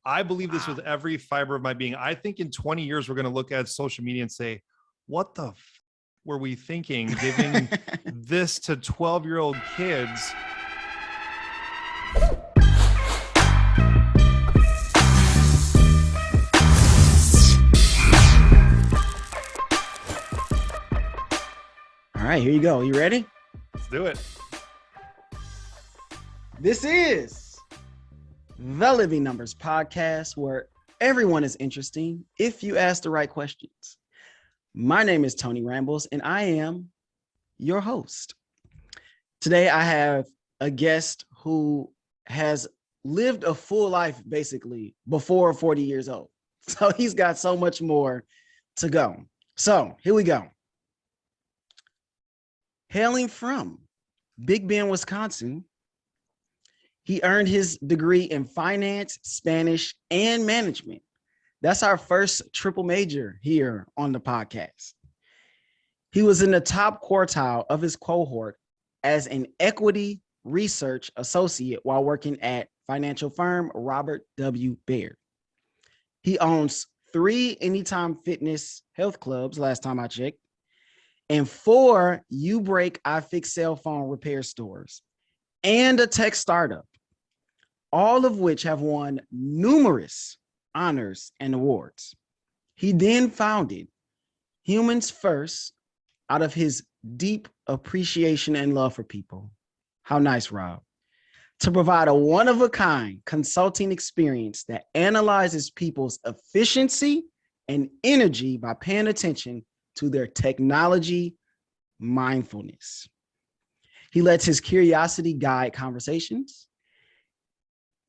I believe this with every fiber of my being. I think in 20 years, we're going to look at social media and say, what the were we thinking giving this to 12-year-old kids? All right, here you go. You ready? Let's do it. This is the Living Numbers podcast, where everyone is interesting if you ask the right questions. My name is Tony Rambles, and I am your host. Today, I have a guest who has lived a full life, basically, before 40 years old. So he's got so much more to go. So here we go. Hailing from Big Bend, Wisconsin, he earned his degree in finance, Spanish, and management. That's our first triple major here on the podcast. He was in the top quartile of his cohort as an equity research associate while working at financial firm Robert W. Baird. He owns 3 Anytime Fitness health clubs, last time I checked, and 4 U-Break iFix cell phone repair stores, and a tech startup, all of which have won numerous honors and awards. He then founded Humans First out of his deep appreciation and love for people. How nice, Rob. To provide a one-of-a-kind consulting experience that analyzes people's efficiency and energy by paying attention to their technology mindfulness. He lets his curiosity guide conversations.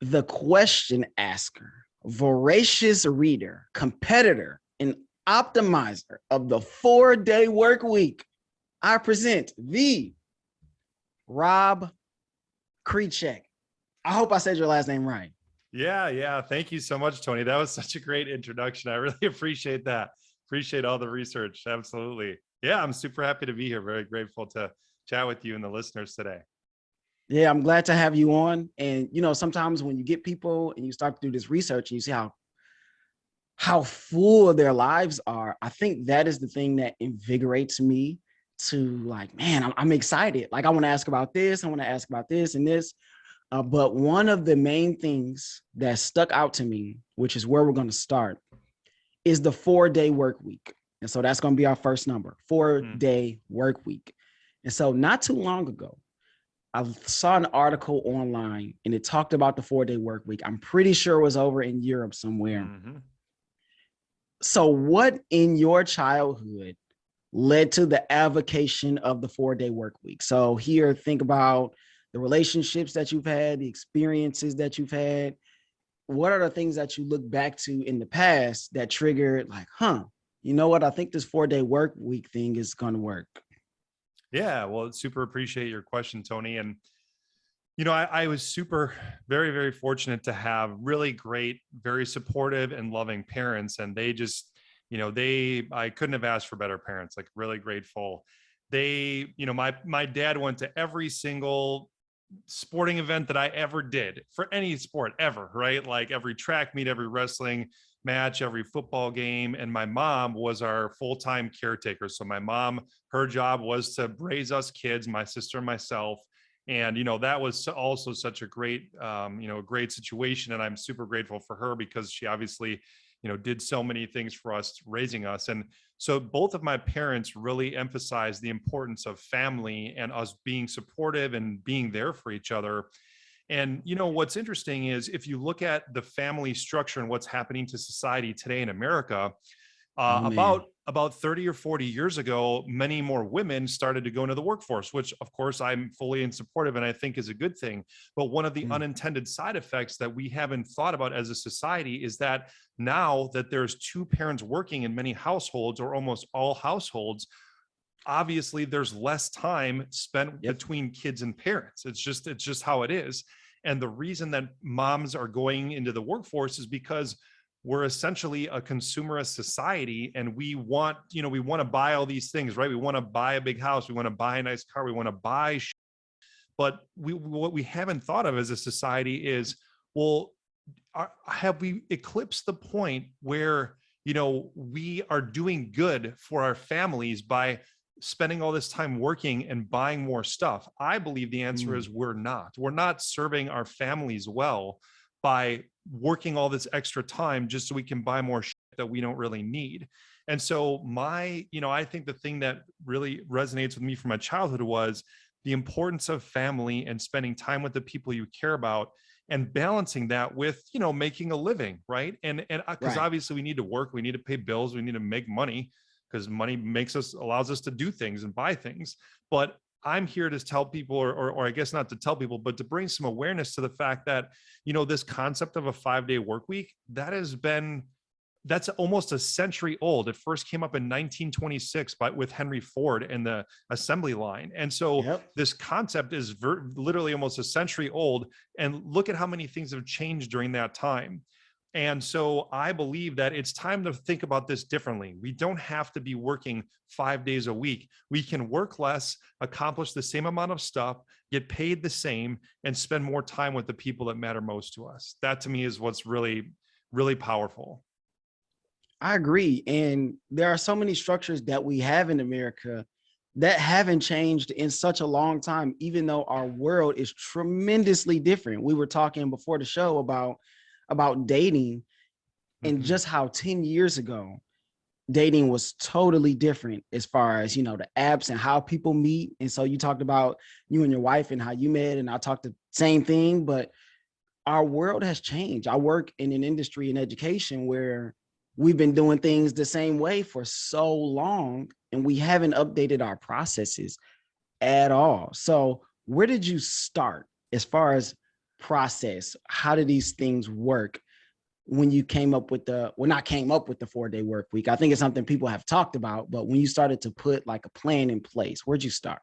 The question asker, voracious reader, competitor, and optimizer of the 4-day work week, I present the Rob Krecak. I hope I said your last name right. Yeah. Thank you so much, Tony. That was such a great introduction. I really appreciate that. Appreciate all the research. Absolutely. Yeah, I'm super happy to be here. Very grateful to chat with you and the listeners today. Yeah, I'm glad to have you on. And, sometimes when you get people and you start to do this research and you see how full their lives are, I think that is the thing that invigorates me to like, man, I'm excited. Like, I want to ask about this. I want to ask about this and this. But one of the main things that stuck out to me, which is where we're going to start, is the 4-day work week. And so that's going to be our first number, 4-day work week. And so not too long ago, I saw an article online and it talked about the 4-day work week. I'm pretty sure it was over in Europe somewhere. Mm-hmm. So what in your childhood led to the avocation of the 4-day work week? So here, think about the relationships that you've had, the experiences that you've had. What are the things that you look back to in the past that triggered like, you know what? I think this 4-day work week thing is going to work. Yeah, well, super appreciate your question, Tony. And, I was very fortunate to have really great, very supportive and loving parents. And they just, I couldn't have asked for better parents, like really grateful. They, my dad went to every single sporting event that I ever did for any sport ever, right? Like every track meet, every wrestling match, every football game. And my mom was our full-time caretaker. So my mom, her job was to raise us kids, my sister and myself. And, that was also such a great, great situation. And I'm super grateful for her because she obviously, did so many things for us raising us. And so both of my parents really emphasized the importance of family and us being supportive and being there for each other. And, what's interesting is if you look at the family structure and what's happening to society today in America, about 30 or 40 years ago, many more women started to go into the workforce, which of course I'm fully in support of and I think is a good thing. But one of the unintended side effects that we haven't thought about as a society is that now that there's 2 parents working in many households or almost all households, obviously there's less time spent between kids and parents. It's just how it is. And the reason that moms are going into the workforce is because we're essentially a consumerist society and we want to buy all these things, right? We want to buy a big house. We want to buy a nice car. We want to buy, but what we haven't thought of as a society is, well, have we eclipsed the point where, we are doing good for our families by spending all this time working and buying more stuff? I believe the answer Mm, is we're not. We're not serving our families well by working all this extra time just so we can buy more shit that we don't really need. And so I think the thing that really resonates with me from my childhood was the importance of family and spending time with the people you care about, and balancing that with, making a living, right? And because right. obviously we need to work, we need to pay bills, we need to make money, because money allows us to do things and buy things. But I'm here to tell people, or I guess not to tell people, but to bring some awareness to the fact that, this concept of a 5-day work week, that's almost a century old. It first came up in 1926 with Henry Ford and the assembly line. And so Yep. this concept is literally almost a century old. And look at how many things have changed during that time. And so I believe that it's time to think about this differently. We don't have to be working 5 days a week. We can work less, accomplish the same amount of stuff, get paid the same, and spend more time with the people that matter most to us. That to me is what's really, really powerful. I agree. And there are so many structures that we have in America that haven't changed in such a long time, even though our world is tremendously different. We were talking before the show about dating, and Mhm. just how 10 years ago dating was totally different as far as, the apps and how people meet. And so you talked about you and your wife and how you met, and I talked the same thing, but our world has changed. I work in an industry in education where we've been doing things the same way for so long, and we haven't updated our processes at all. So where did you start as far as process? How do these things work when you came up with not came up with the 4-day work week? I think it's something people have talked about, but when you started to put like a plan in place, where'd you start?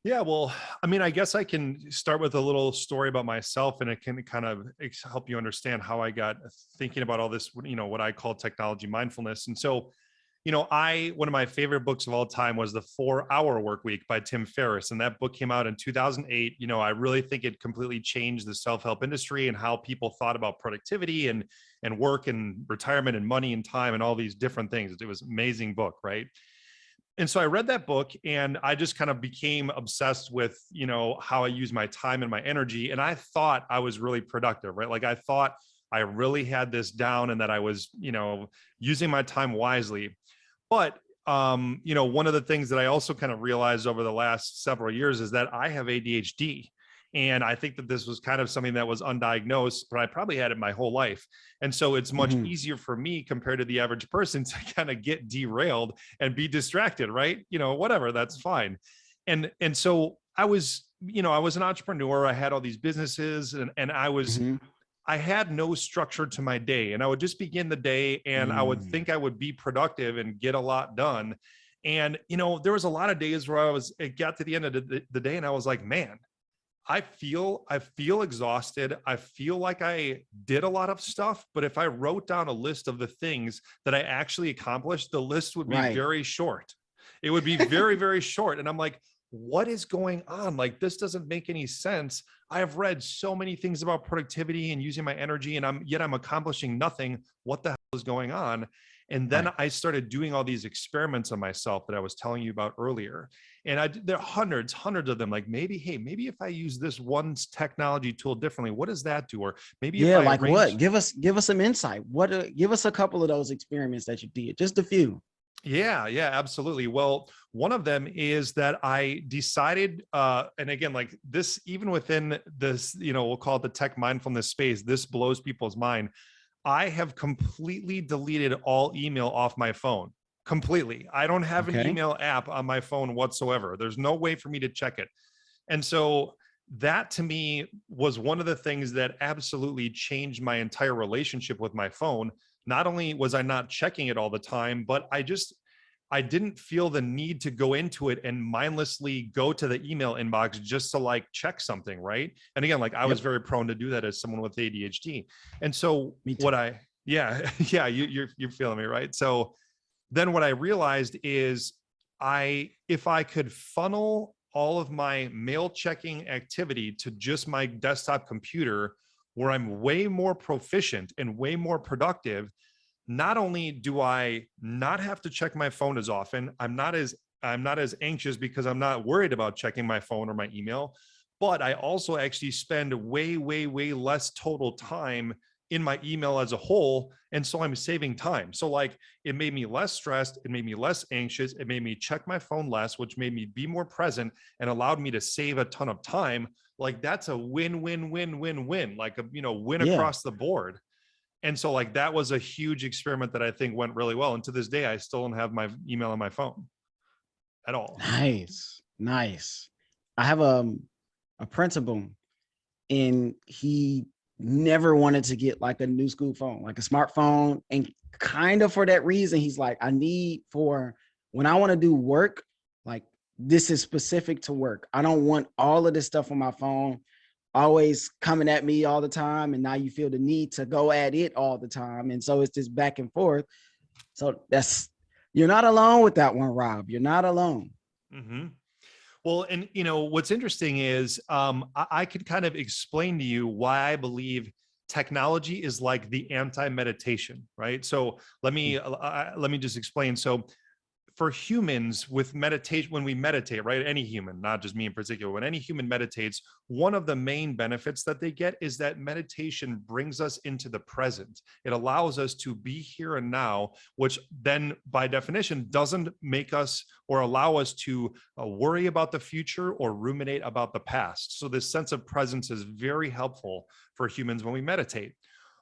Yeah, well, I mean, I guess I can start with a little story about myself, and it can kind of help you understand how I got thinking about all this, what I call technology mindfulness. And so, one of my favorite books of all time was The 4-Hour Work Week by Tim Ferriss. And that book came out in 2008. I really think it completely changed the self-help industry and how people thought about productivity and work and retirement and money and time and all these different things. It was an amazing book, right? And so I read that book and I just kind of became obsessed with, how I use my time and my energy. And I thought I was really productive, right? Like I thought I really had this down and that I was, using my time wisely. But one of the things that I also kind of realized over the last several years is that I have ADHD. And I think that this was kind of something that was undiagnosed, but I probably had it my whole life. And so it's much Mhm. easier for me compared to the average person to kind of get derailed and be distracted, right? Whatever, that's fine. And so I was an entrepreneur. I had all these businesses, and Mhm. I had no structure to my day, and I would just begin the day and I would Mm. think I would be productive and get a lot done. And, there was a lot of days where it got to the end of the day and I was like, man, I feel exhausted. I feel like I did a lot of stuff, but if I wrote down a list of the things that I actually accomplished, the list would be Right. very short. It would be very, very short. And I'm like, what is going on? Like, this doesn't make any sense. I have read so many things about productivity and using my energy, and I'm accomplishing nothing. What the hell is going on? And then Right. I started doing all these experiments on myself that I was telling you about earlier. And there are hundreds of them. Like maybe if I use this one technology tool differently, what does that do? Or maybe if Yeah, I like what? arrange. Give us some insight. Give us a couple of those experiments that you did, just a few. Yeah, absolutely. Well, one of them is that I decided, and again, like this, even within this, we'll call it the tech mindfulness space, this blows people's mind. I have completely deleted all email off my phone. Completely. I don't have an Okay. email app on my phone whatsoever. There's no way for me to check it. And so that to me was one of the things that absolutely changed my entire relationship with my phone. Not only was I not checking it all the time, but I didn't feel the need to go into it and mindlessly go to the email inbox just to like check something, right? And again, like I was Yep. very prone to do that as someone with ADHD. And so Me too. yeah, yeah, you're feeling me, right? So then what I realized is if I could funnel all of my mail checking activity to just my desktop computer, where I'm way more proficient and way more productive. Not only do I not have to check my phone as often, I'm not as anxious because I'm not worried about checking my phone or my email, but I also actually spend way, way, way less total time in my email as a whole. And so I'm saving time. So like it made me less stressed. It made me less anxious. It made me check my phone less, which made me be more present and allowed me to save a ton of time. Like that's a win, win, win, win, win, like a, win Yeah. across the board. And so like that was a huge experiment that I think went really well. And to this day, I still don't have my email on my phone at all. Nice. Nice. I have a principal, and he never wanted to get like a new school phone, like a smartphone. And kind of for that reason, he's like, I need for when I want to do work, like this is specific to work. I don't want all of this stuff on my phone always coming at me all the time. And now you feel the need to go at it all the time. And so it's just back and forth. So you're not alone with that one, Rob. You're not alone. Mm-hmm. Well, and what's interesting is I could kind of explain to you why I believe technology is like the anti-meditation, right? So let me just explain. So for humans with meditation, when we meditate, right? Any human, not just me in particular, when any human meditates, one of the main benefits that they get is that meditation brings us into the present. It allows us to be here and now, which then by definition doesn't make us or allow us to worry about the future or ruminate about the past. So this sense of presence is very helpful for humans when we meditate.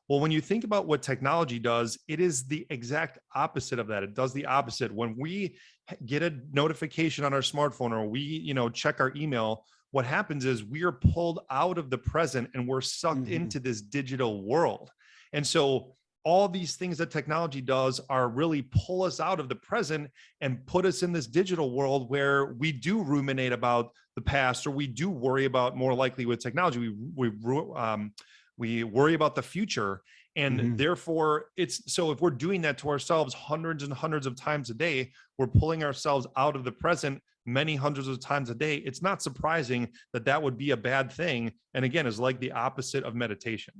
Well, when you think about what technology does, it is the exact opposite of that. It does the opposite. When we get a notification on our smartphone or we, check our email, what happens is we are pulled out of the present and we're sucked into this digital world. And so all these things that technology does are really pull us out of the present and put us in this digital world where we do ruminate about the past, or we do worry about, more likely with technology, we worry about the future. And therefore so if we're doing that to ourselves hundreds and hundreds of times a day, we're pulling ourselves out of the present many hundreds of times a day. It's not surprising that that would be a bad thing. And again, is like the opposite of meditation.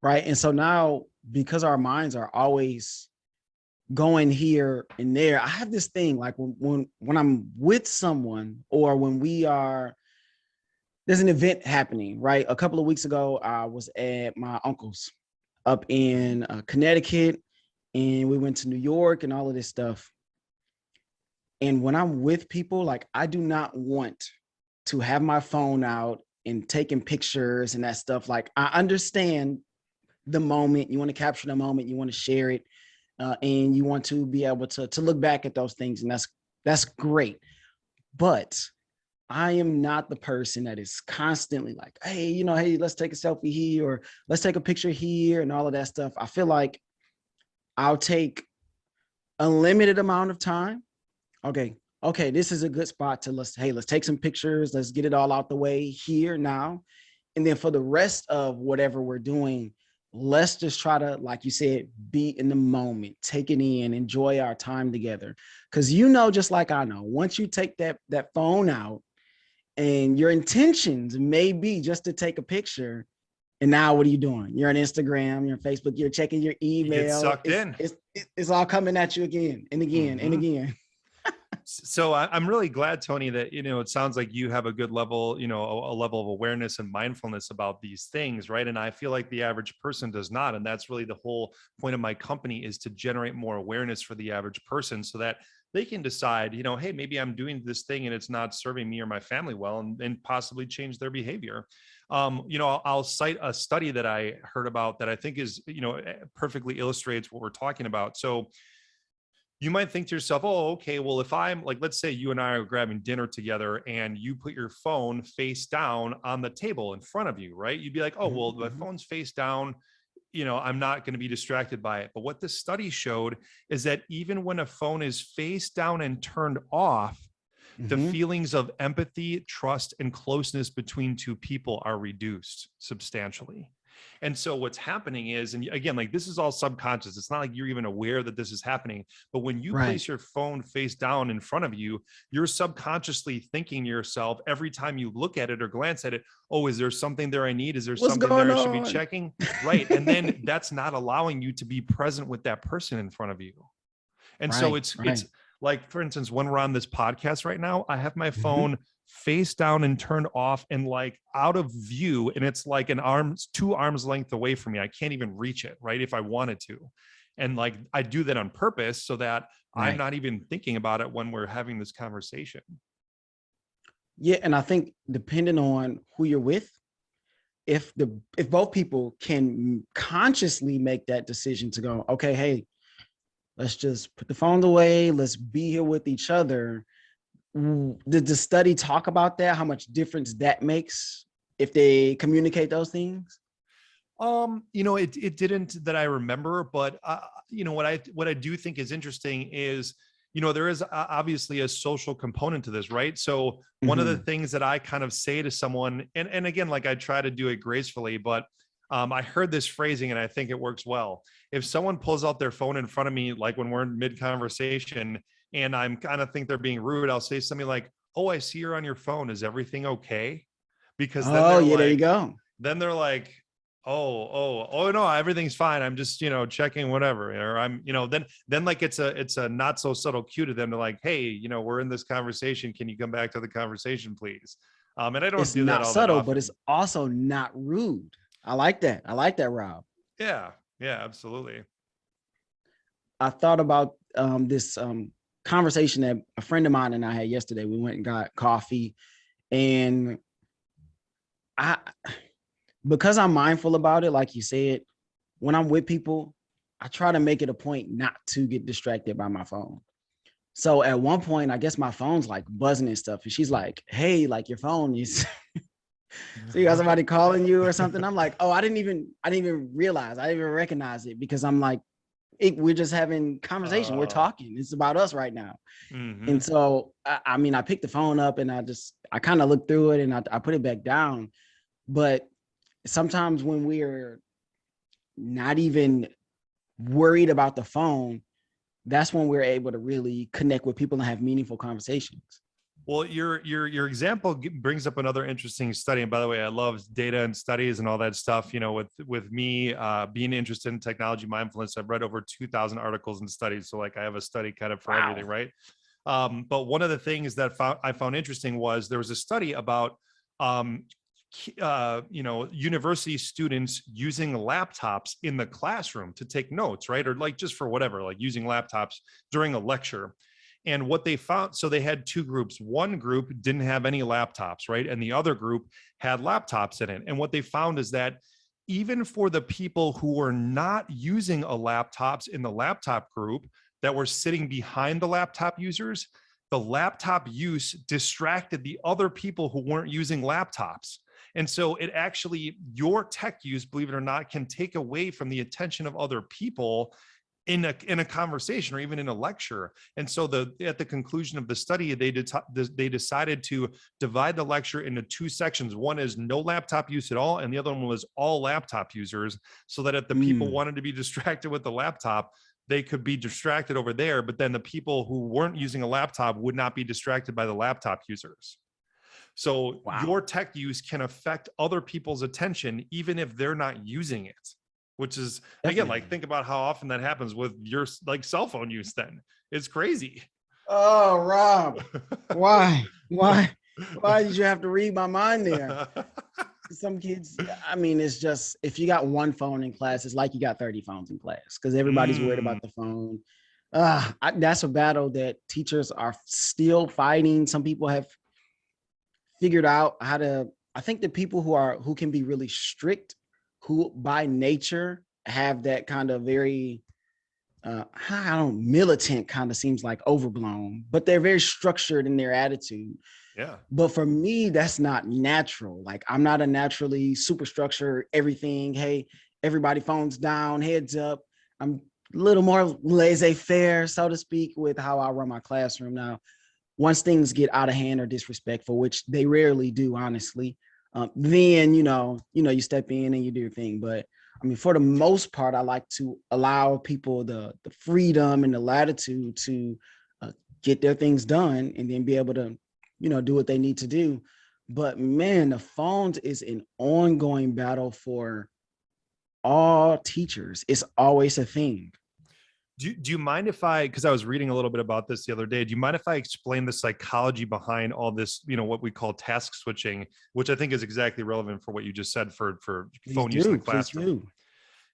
Right. And so now, because our minds are always going here and there, I have this thing like when I'm with someone, or when there's an event happening, right? A couple of weeks ago, I was at my uncle's up in Connecticut, and we went to New York and all of this stuff. And when I'm with people, like I do not want to have my phone out and taking pictures and that stuff. Like I understand the moment, you want to capture the moment, you want to share it, and you want to be able to look back at those things, and that's great. But I am not the person that is constantly like, hey, hey, let's take a selfie here, or let's take a picture here, and all of that stuff. I feel like I'll take a limited amount of time. Okay, this is a good spot to let's take some pictures. Let's get it all out the way here now. And then for the rest of whatever we're doing, let's just try to, like you said, be in the moment, take it in, enjoy our time together. Because just like I know, once you take that phone out, and your intentions may be just to take a picture, and now what are you doing? You're on Instagram, you're on Facebook, you're checking your email. You get sucked in. It's all coming at you again and again and again. So I'm really glad, Tony, that, it sounds like you have a good level, a level of awareness and mindfulness about these things, right? And I feel like the average person does not. And that's really the whole point of my company, is to generate more awareness for the average person so that they can decide, hey, maybe I'm doing this thing and it's not serving me or my family well, and possibly change their behavior. I'll cite a study that I heard about that I think is, perfectly illustrates what we're talking about. So you might think to yourself, oh, okay, well, if I'm like, let's say you and I are grabbing dinner together and you put your phone face down on the table in front of you, right? You'd be like, oh, well, my phone's face down, I'm not going to be distracted by it. But what this study showed is that even when a phone is face down and turned off, the feelings of empathy, trust, and closeness between two people are reduced substantially. And so what's happening is, and again, like this is all subconscious. It's not like you're even aware that this is happening. But when you Right. place your phone face down in front of you, you're subconsciously thinking to yourself every time you look at it or glance at it, oh, is there something there I need? Is there What's something there going I should be on? checking? Right. And then that's not allowing you to be present with that person in front of you. And so Right. it's Right. like, for instance, when we're on this podcast right now, I have my Mhm. phone face down and turned off and like out of view. And it's like 2 arms length away from me. I can't even reach it, right? If I wanted to. And like I do that on purpose so that I'm Right. not even thinking about it when we're having this conversation. Yeah, and I think depending on who you're with, if both people can consciously make that decision to go, okay, hey, let's just put the phones away, let's be here with each other. Did the study talk about that? How much difference that makes if they communicate those things? It didn't that I remember, but what I do think is interesting is, there is obviously a social component to this, right? So one of the Mhm. things that I kind of say to someone, and again, like I try to do it gracefully, but I heard this phrasing and I think it works well. If someone pulls out their phone in front of me, like when we're in mid conversation, and I'm kind of think they're being rude, I'll say something like, "Oh, I see you're on your phone. Is everything okay?" Because Oh, yeah, there you go. then they're like, oh no, everything's fine. I'm just, checking whatever. Or I'm, then like it's a not so subtle cue to them to like, hey, we're in this conversation. Can you come back to the conversation, please? And I don't It's do that not all that subtle, but it's often. also not rude. I like that. I like that, Rob. Yeah. Yeah, absolutely. I thought about this conversation that a friend of mine and I had yesterday. We went and got coffee, and I, because I'm mindful about it, like you said, when I'm with people, I try to make it a point not to get distracted by my phone. So at one point, I guess my phone's like buzzing and stuff, and she's like, "Hey, like your phone is." So you got somebody calling you or something. I'm like, "Oh, I didn't even realize, I didn't even recognize it because I'm like, we're just having conversation, we're uh, talking. It's about us right now." And mhm. so, I mean, I picked the phone up and I kind of looked through it and I put it back down. But sometimes when we're not even worried about the phone, that's when we're able to really connect with people and have meaningful conversations. Well, your example brings up another interesting study. And by the way, I love data and studies and all that stuff. With me being interested in technology mindfulness, I've read over 2,000 articles and studies. So like I have a study kind of for everything, Wow. right? But one of the things that I found interesting was there was a study about um, university students using laptops in the classroom to take notes, right? Or like just for whatever, like using laptops during a lecture. And what they found, so they had two groups. One group didn't have any laptops, right? And the other group had laptops in it. And what they found is that even for the people who were not using a laptops in the laptop group that were sitting behind the laptop users, the laptop use distracted the other people who weren't using laptops. And so it actually, your tech use, believe it or not, can take away from the attention of other people in a conversation or even in a lecture. And so at the conclusion of the study, they decided to divide the lecture into two sections. One is no laptop use at all, and the other one was all laptop users, so that if the people Mm, wanted to be distracted with the laptop, they could be distracted over there, but then the people who weren't using a laptop would not be distracted by the laptop users. So wow. your tech use can affect other people's attention even if they're not using it, which is, again, like Definitely. think about how often that happens with your like cell phone use. Then it's crazy. Oh, Rob, why? Why did you have to read my mind there? Some kids, I mean, it's just if you got one phone in class, it's like you got 30 phones in class because everybody's worried Mm, about the phone. That's a battle that teachers are still fighting. Some people have figured out how to. I think the people who can be really strict, who by nature have that kind of very I don't militant kind of seems like overblown, but they're very structured in their attitude. yeah. But for me, that's not natural. Like I'm not a naturally super structured everything. Hey, everybody phones down, heads up. I'm a little more laissez-faire, so to speak, with how I run my classroom now. Once things get out of hand or disrespectful, which they rarely do, honestly, Then you step in and you do your thing. But I mean, for the most part, I like to allow people the freedom and the latitude to get their things done, and then be able to do what they need to do. But man, the phones is an ongoing battle for all teachers. It's always a thing. Do you mind if because I was reading a little bit about this the other day, do you mind if I explain the psychology behind all this, what we call task switching, which I think is exactly relevant for what you just said for Please phone use in the do. Please classroom? do.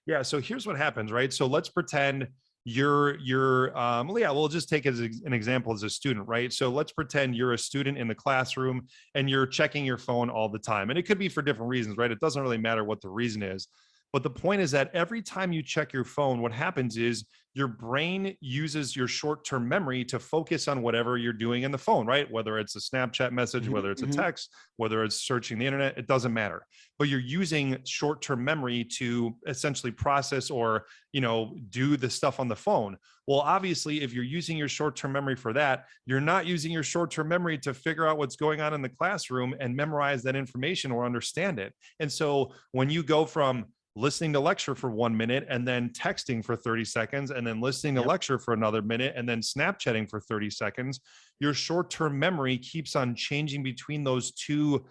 Yeah. So here's what happens, right? So let's pretend well, yeah, we'll just take as an example as a student, right? So let's pretend you're a student in the classroom and you're checking your phone all the time. And it could be for different reasons, right? It doesn't really matter what the reason is. But the point is that every time you check your phone, what happens is your brain uses your short-term memory to focus on whatever you're doing in the phone, right? Whether it's a Snapchat message, whether it's a text, whether it's searching the internet, it doesn't matter. But you're using short-term memory to essentially process or, do the stuff on the phone. Well, obviously, if you're using your short-term memory for that, you're not using your short-term memory to figure out what's going on in the classroom and memorize that information or understand it. And so when you go from listening to lecture for 1 minute and then texting for 30 seconds and then listening to lecture for another minute and then Snapchatting for 30 seconds, your short-term memory keeps on changing between those two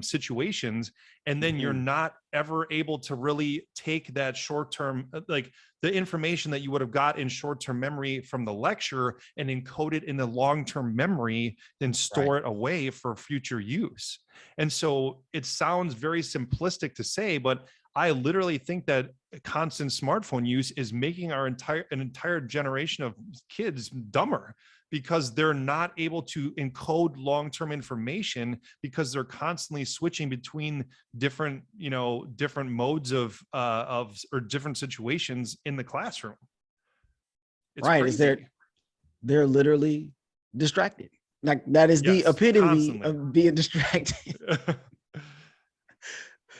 situations. And then you're not ever able to really take that short-term, like the information that you would have got in short-term memory from the lecture and encode it in the long-term memory, then store it away for future use. And so it sounds very simplistic to say, but I literally think that constant smartphone use is making an entire generation of kids dumber, because they're not able to encode long-term information because they're constantly switching between different modes of or different situations in the classroom. It's crazy. They're literally distracted. Like that is the epitome of being distracted.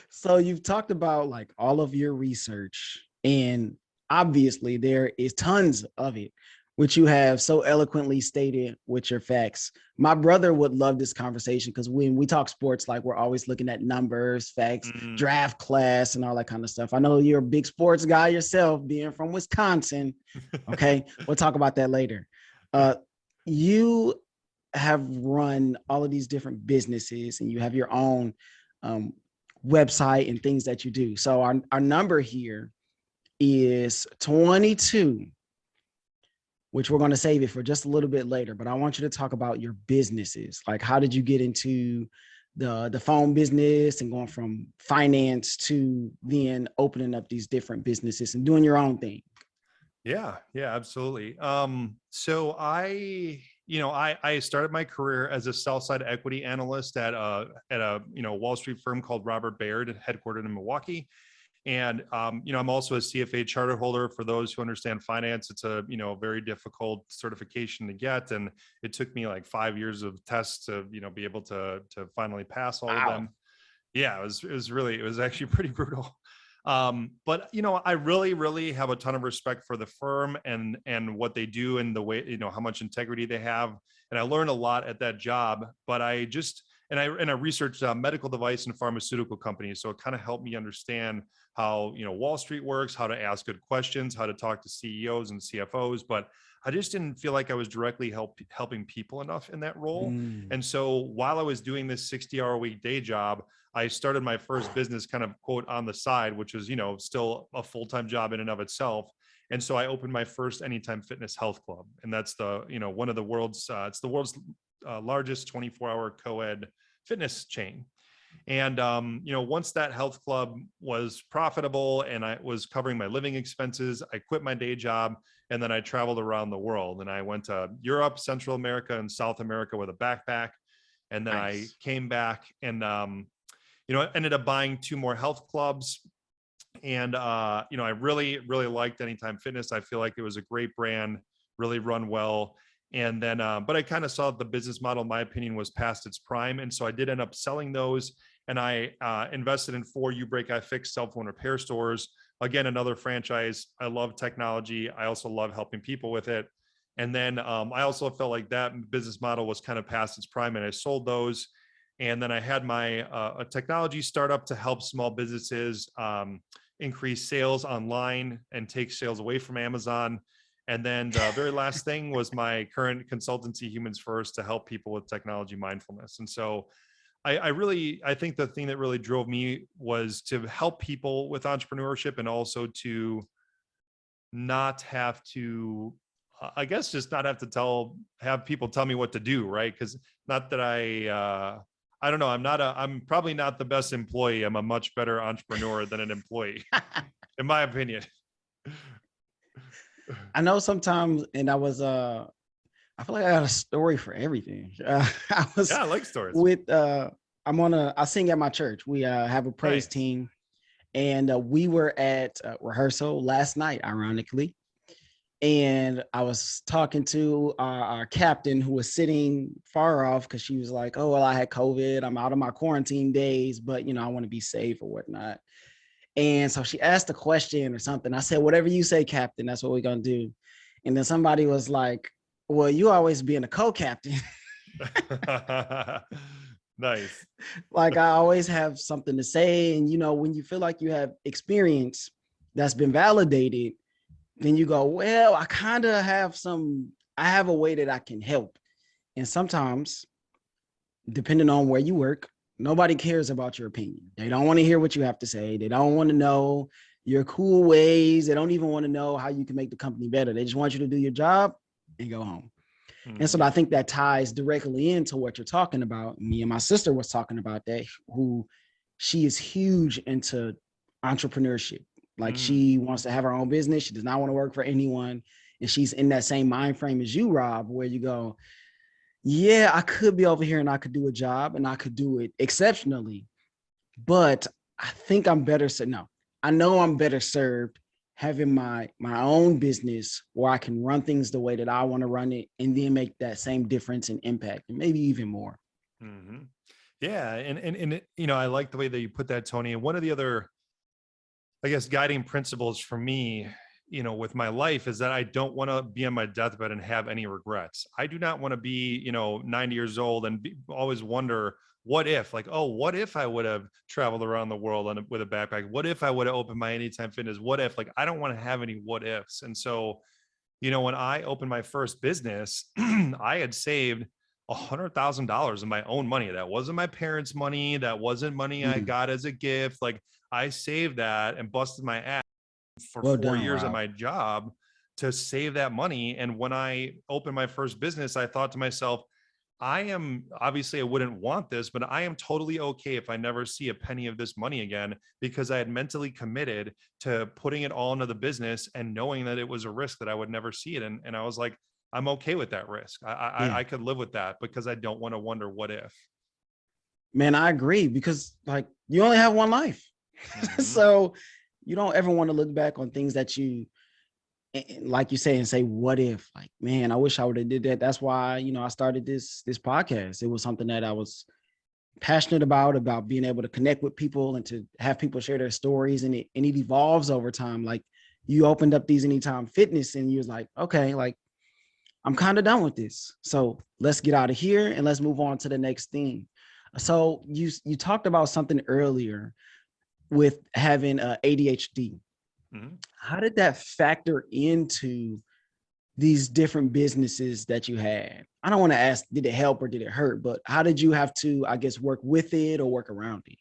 So you've talked about like all of your research, and obviously there is tons of it, which you have so eloquently stated with your facts. My brother would love this conversation because when we talk sports, like we're always looking at numbers, facts, draft class, and all that kind of stuff. I know you're a big sports guy yourself, being from Wisconsin. Okay, we'll talk about that later. You have run all of these different businesses, and you have your own website and things that you do. So our number here is 22, which we're going to save it for just a little bit later. But I want you to talk about your businesses. Like, how did you get into the phone business and going from finance to then opening up these different businesses and doing your own thing? Yeah, absolutely. So I started my career as a sell side equity analyst at a Wall Street firm called Robert Baird, headquartered in Milwaukee. And I'm also a CFA charter holder. For those who understand finance, it's a very difficult certification to get, and it took me like 5 years of tests to be able to finally pass all of them. Yeah, it was actually pretty brutal. But I really have a ton of respect for the firm and what they do and the way, how much integrity they have. And I learned a lot at that job, but I researched medical device and pharmaceutical companies. So it kind of helped me understand how, Wall Street works, how to ask good questions, how to talk to CEOs and CFOs. But I just didn't feel like I was directly helping people enough in that role. And so while I was doing this 60-hour-a-week day job, I started my first business kind of quote on the side, which was, still a full-time job in and of itself. And so I opened my first Anytime Fitness Health Club. And that's one of the world's, it's the world's largest 24-hour co-ed fitness chain. And, once that health club was profitable and I was covering my living expenses, I quit my day job. And then I traveled around the world, and I went to Europe, Central America, and South America with a backpack. And then I came back and, I ended up buying 2 more health clubs. And, I really liked Anytime Fitness. I feel like it was a great brand, really run well. And then, but I kind of saw the business model, in my opinion, was past its prime. And so I did end up selling those. And I invested in 4 You Break I Fix cell phone repair stores. Again, another franchise. I love technology. I also love helping people with it. And then I also felt like that business model was kind of past its prime, and I sold those. And then I had my a technology startup to help small businesses increase sales online and take sales away from Amazon. And then the very last thing was my current consultancy, Humans First, to help people with technology mindfulness. And so I think the thing that really drove me was to help people with entrepreneurship, and also to not have to, I guess, just not have to have people tell me what to do. Right. Because not that I don't know. I'm probably not the best employee. I'm a much better entrepreneur than an employee, in my opinion. I know sometimes, and I feel like I got a story for everything. I was Yeah, I like stories. with I sing at my church. We have a praise Nice. team, and we were at rehearsal last night, ironically. And I was talking to our captain, who was sitting far off, because she was like, "Oh, well, I had COVID. I'm out of my quarantine days, but I want to be safe or whatnot." And so she asked a question or something. I said, "Whatever you say, captain, that's what we're gonna do." And then somebody was like, "Well, you always being a co-captain." Nice. Like, I always have something to say. And when you feel like you have experience that's been validated, then you go, "Well, I have a way that I can help." And sometimes, depending on where you work, nobody cares about your opinion. They don't want to hear what you have to say. They don't want to know your cool ways. They don't even want to know how you can make the company better. They just want you to do your job and go home. And so I think that ties directly into what you're talking about. Me and my sister was talking about that, who she is huge into entrepreneurship. Like, she wants to have her own business. She does not want to work for anyone. And she's in that same mind frame as you, Rob, where you go, "Yeah, I could be over here and I could do a job and I could do it exceptionally, but I think I'm better." So no, I know I'm better served having my own business, where I can run things the way that I want to run it, and then make that same difference and impact, and maybe even more. Mm-hmm. Yeah, and I like the way that you put that, Tony. And one of the other, I guess, guiding principles for me, with my life, is that I don't want to be on my deathbed and have any regrets. I do not want to be, 90 years old and always wonder, what if, like, oh, what if I would have traveled around the world with a backpack? What if I would have opened my Anytime Fitness? What if, like, I don't want to have any what ifs. And so, when I opened my first business, I had saved $100,000 in my own money. That wasn't my parents' money. That wasn't money I got as a gift. Like, I saved that and busted my ass for Well 4 years at done, my job to save that money. And when I opened my first business, I thought to myself, I wouldn't want this, but I am totally okay if I never see a penny of this money again, because I had mentally committed to putting it all into the business and knowing that it was a risk that I would never see it. And I was like, I'm okay with that risk. Yeah, I could live with that, because I don't want to wonder what if. man, I agree, because like, you only have one life. So you don't ever want to look back on things that you, like you say, and say, "What if?" Like, man, I wish I would have did that. That's why I started this podcast. It was something that I was passionate about being able to connect with people and to have people share their stories, and it evolves over time. Like, you opened up these Anytime Fitness, and you was like, "Okay, like, I'm kind of done with this, so let's get out of here and let's move on to the next thing." So you talked about something earlier with having ADHD. How did that factor into these different businesses that you had? I don't want to ask, did it help or did it hurt, but how did you have to, I guess, work with it or work around it?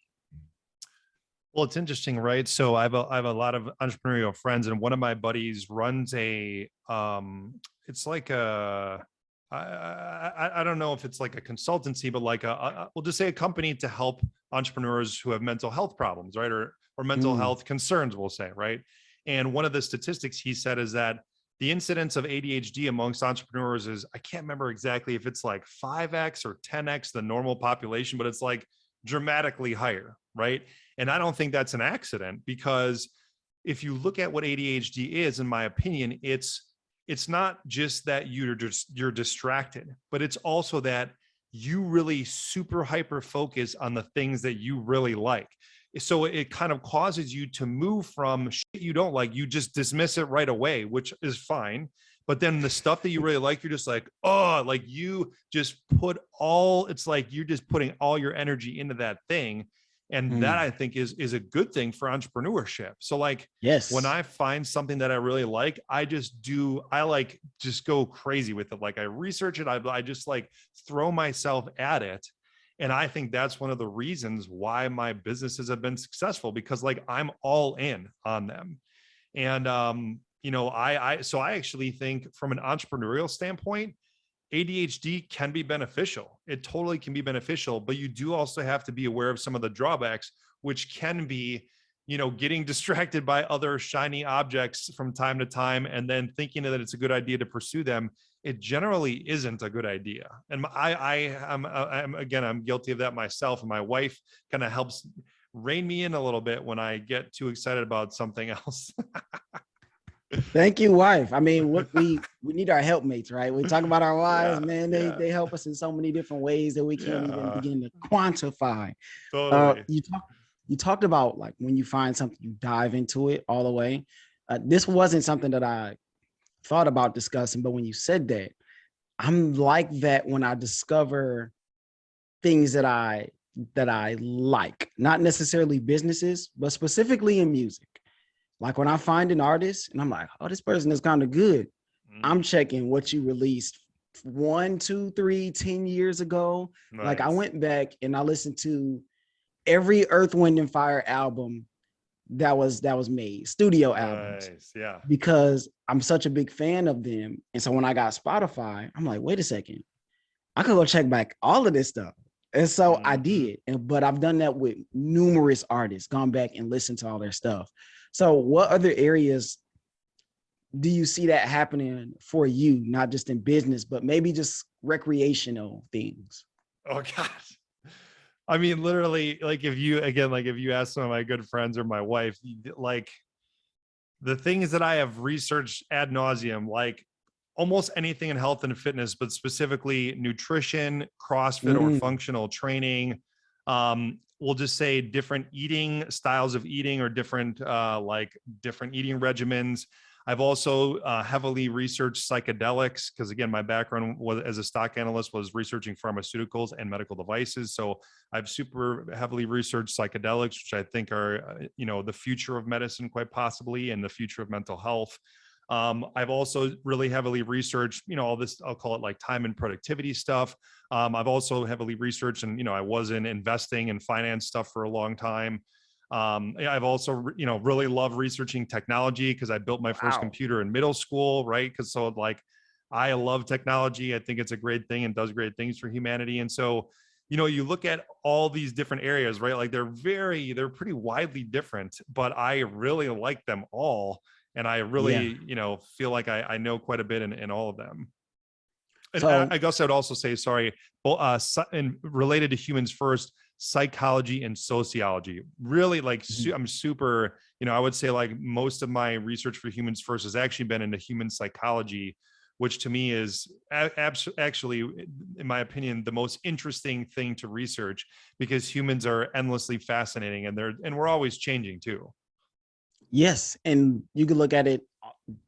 Well, it's interesting, right? So I have a lot of entrepreneurial friends, and one of my buddies runs it's like I don't know if it's like a consultancy, but like we'll just say a company to help entrepreneurs who have mental health problems, right? Or mental Mm, health concerns, we'll say, right? And one of the statistics he said is that the incidence of ADHD amongst entrepreneurs is, I can't remember exactly if it's like 5x or 10x the normal population, but it's like dramatically higher, right? And I don't think that's an accident, because if you look at what ADHD is, in my opinion, it's not just that you're distracted, but it's also that you really super hyper focus on the things that you really like. So it kind of causes you to move from shit you don't like, you just dismiss it right away, which is fine, But then the stuff that you really like, you're just like, oh, like you just put all, it's like you're just putting all your energy into that thing. And that Mm. I think is a good thing for entrepreneurship. So like when Yes. I find something that I really like, I like just go crazy with it. Like I research it. I just like throw myself at it. And I think that's one of the reasons why my businesses have been successful, because like I'm all in on them. And so I actually think from an entrepreneurial standpoint, ADHD can be beneficial. It totally can be beneficial, but you do also have to be aware of some of the drawbacks, which can be, getting distracted by other shiny objects from time to time and then thinking that it's a good idea to pursue them. It generally isn't a good idea. And I'm guilty of that myself. And my wife kind of helps rein me in a little bit when I get too excited about something else. Thank you, wife. I mean, what we need our helpmates, right? We talk about our wives, Yeah, man. yeah, They help us in so many different ways that we can't even yeah, begin to quantify. totally. You talked about like when you find something, you dive into it all the way. This wasn't something that I thought about discussing, but when you said that, I'm like that when I discover things that I like, not necessarily businesses, but specifically in music. Like when I find an artist and I'm like, oh, this person is kind of good. I'm Mm, checking what you released 1, 2, 3, 10 years ago. Like I nice. went back and I listened to every Earth, Wind, and Fire album that was made, studio albums, Nice. Yeah. because I'm such a big fan of them. And so when I got Spotify, I'm like, wait a second, I could go check back all of this stuff. And so I Hmm. did. But I've done that with numerous artists, gone back and listened to all their stuff. So what other areas do you see that happening for you, not just in business, but maybe just recreational things? Oh God. I mean, literally, like if you ask some of my good friends or my wife, like the things that I have researched ad nauseum, like almost anything in health and fitness, but specifically nutrition, CrossFit or Mm, functional training. We'll just say different eating styles of eating or different eating regimens. I've also heavily researched psychedelics because, again, my background was as a stock analyst was researching pharmaceuticals and medical devices. So I've super heavily researched psychedelics, which I think are, the future of medicine, quite possibly, and the future of mental health. I've also really heavily researched, all this, I'll call it like time and productivity stuff. I've also heavily researched, and, I was in investing and finance stuff for a long time. I've also, really love researching technology because I built my first wow. computer in middle school, right? Because so like, I love technology. I think it's a great thing and does great things for humanity. And so, you look at all these different areas, right? Like they're pretty widely different, but I really like them all. And I Yeah. really, feel like I know quite a bit in all of them. And So I guess I would also say, sorry, and related to humans first, psychology and sociology. Really, like mhm. I'm super. I would say like most of my research for humans first has actually been into human psychology, which to me is actually, in my opinion, the most interesting thing to research because humans are endlessly fascinating and we're always changing too. Yes, and you can look at it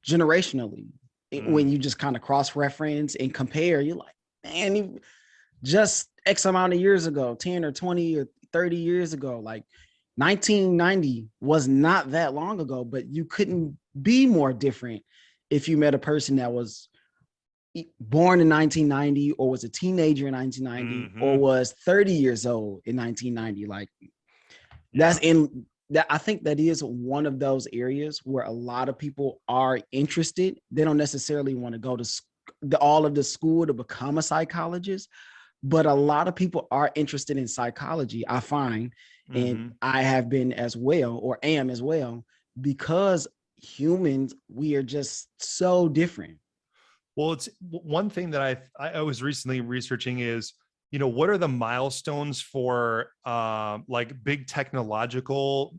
generationally. When Mm, you just kind of cross-reference and compare, you're like, man, just X amount of years ago, 10 or 20 or 30 years ago, like 1990 was not that long ago, but you couldn't be more different if you met a person that was born in 1990 or was a teenager in 1990 or hmm. was 30 years old in 1990. Like that's Yeah. in that. I think that is one of those areas where a lot of people are interested. They don't necessarily want to go to all of the school to become a psychologist, but a lot of people are interested in psychology, I find, and Hmm. I have been as well, or am as well, because humans, we are just so different. Well, it's one thing that I was recently researching is, what are the milestones for like big technological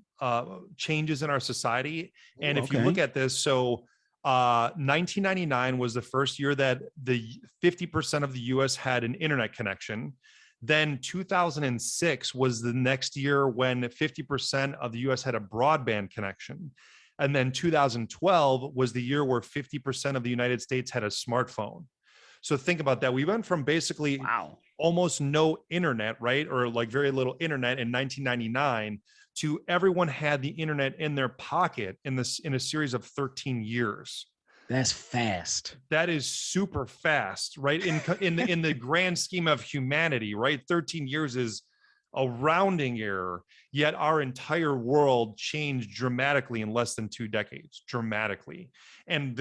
changes in our society? And Ooh, if you look okay. at this, so 1999 was the first year that the 50% of the US had an internet connection. Then 2006 was the next year when 50% of the US had a broadband connection. And then 2012 was the year where 50% of the United States had a smartphone. So think about that. We went from basically Wow. almost no internet, right? Or like very little internet in 1999 to everyone had the internet in their pocket in a series of 13 years. That's fast. That is super fast, right? In the grand scheme of humanity, right? 13 years is a rounding error, yet our entire world changed dramatically in less than 2 decades, dramatically. And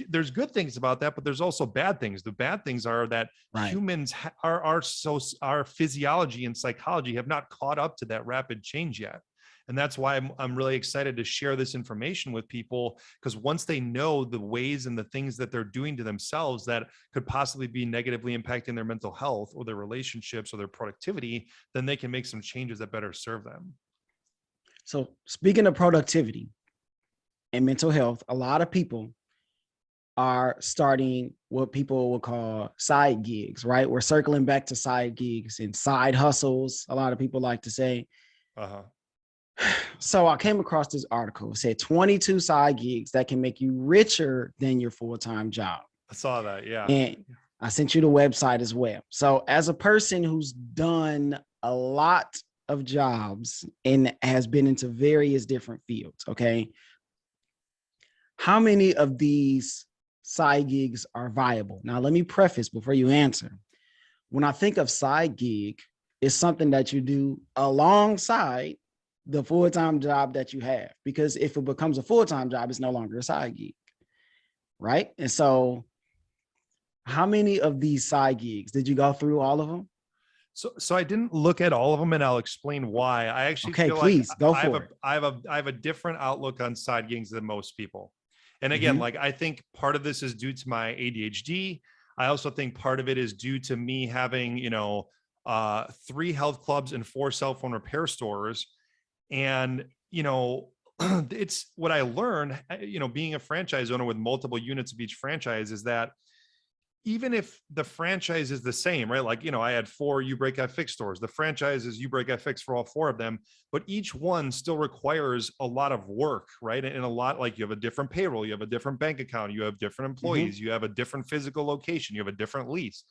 there's good things about that, but there's also bad things. The bad things are that Right. humans our physiology and psychology have not caught up to that rapid change yet. And that's why I'm really excited to share this information with people, because once they know the ways and the things that they're doing to themselves that could possibly be negatively impacting their mental health or their relationships or their productivity, then they can make some changes that better serve them. So speaking of productivity and mental health, a lot of people are starting what people will call side gigs, right? We're circling back to side gigs and side hustles, a lot of people like to say. Uh-huh. So I came across this article. It said 22 side gigs that can make you richer than your full-time job. I saw that. Yeah. And I sent you the website as well. So as a person who's done a lot of jobs and has been into various different fields, okay, how many of these side gigs are viable? Now, let me preface before you answer. When I think of side gig, it's something that you do alongside the full-time job that you have, because if it becomes a full-time job, it's no longer a side gig, right? And so how many of these side gigs did you go through all of them? So I didn't look at all of them, and I'll explain why. I actually Okay, feel like please go for it. I have a different outlook on side gigs than most people. And again, Mhm. like I think part of this is due to my ADHD. I also think part of it is due to me having, 3 health clubs and 4 cell phone repair stores. And, it's what I learned, being a franchise owner with multiple units of each franchise, is that even if the franchise is the same, right? Like, I had 4 You Break I Fix stores. The franchise is You Break I Fix for all 4 of them, but each one still requires a lot of work, right? And a lot, like, you have a different payroll, you have a different bank account, you have different Mhm. employees, you have a different physical location, you have a different lease.